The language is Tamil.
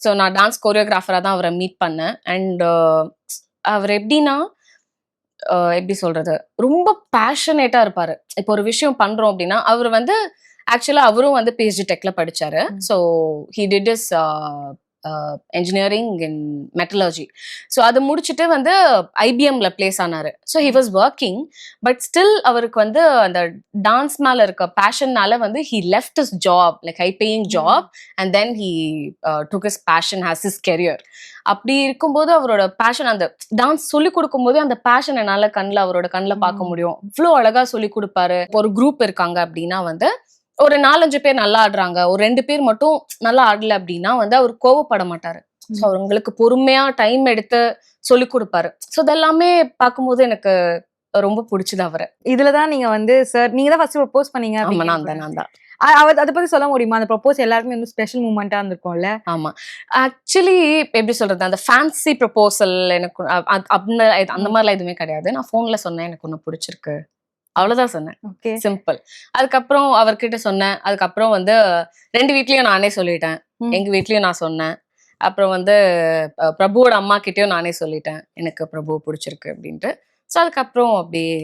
ஸோ நான் டான்ஸ் கோரியோகிராஃபராக தான் அவரை மீட் பண்ணேன். அண்ட் அவர் எப்படின்னா எப்படி சொல்றது, ரொம்ப பேஷனேட்டா இருப்பாரு. இப்போ ஒரு விஷயம் பண்றோம் அப்படின்னா அவர் வந்து ஆக்சுவலா அவரும் வந்து பிஹெச்டி டெக்ல படிச்சாரு. So he did his engineering in metallurgy. So அது முடிச்சுட்டு வந்து ஐபிஎம்ல பிளேஸ் ஆனாரு. So he was working, but still அவருக்கு வந்து அந்த டான்ஸ் மேல இருக்க பேஷன்னால வந்து he left his job, like high paying job, and then he took his passion as his career. அப்படி இருக்கும்போது அவரோட பேஷன், அந்த டான்ஸ் சொல்லி கொடுக்கும்போது அந்த பேஷன் என்னால அவரோட கண்ணில் பார்க்க முடியும். இவ்வளோ அழகா சொல்லி கொடுப்பாரு. ஒரு குரூப் இருக்காங்க அப்படின்னா வந்து ஒரு 4-5 பேர் நல்லா ஆடுறாங்க, ஒரு 2 பேர் மட்டும் நல்லா ஆடல அப்படின்னா வந்து அவர் கோவப்பட மாட்டாரு. ஸோ அவங்களுக்கு பொறுமையா டைம் எடுத்து சொல்லி கொடுப்பாரு. ஸோ இதெல்லாமே பார்க்கும்போது எனக்கு ரொம்ப பிடிச்சது அவரை. இதுலதான் நீங்க வந்து சார் நீங்க தான் ஃபர்ஸ்ட் ப்ரொபோஸ் பண்ணீங்க. நான் தான். அதை பத்தி சொல்ல முடியுமா? அந்த ப்ரொபோஸ் எல்லாருக்குமே வந்து ஸ்பெஷல் மூமெண்டா இருந்திருக்கும்ல. ஆமா, ஆக்சுவலி எப்படி சொல்றது, அந்த ஃபேன்சி ப்ரொபோசல் எனக்கு அந்த மாதிரிலாம் எதுவுமே கிடையாது. நான் போன்ல சொன்னேன் எனக்கு ஒண்ணு பிடிச்சிருக்கு, அவ்வளவுதான் சொன்னேன். சிம்பிள். அதுக்கப்புறம் அவர்கிட்ட சொன்னேன். அதுக்கப்புறம் வந்து 2 வீட்லயும் நானே சொல்லிட்டேன். எங்க வீட்லயும் நான் சொன்னேன். அப்புறம் வந்து பிரபுவோட அம்மா கிட்டயும் நானே சொல்லிட்டேன் எனக்கு பிரபு பிடிச்சிருக்கு அப்படின்ட்டு. ஸோ அதுக்கப்புறம் அப்படியே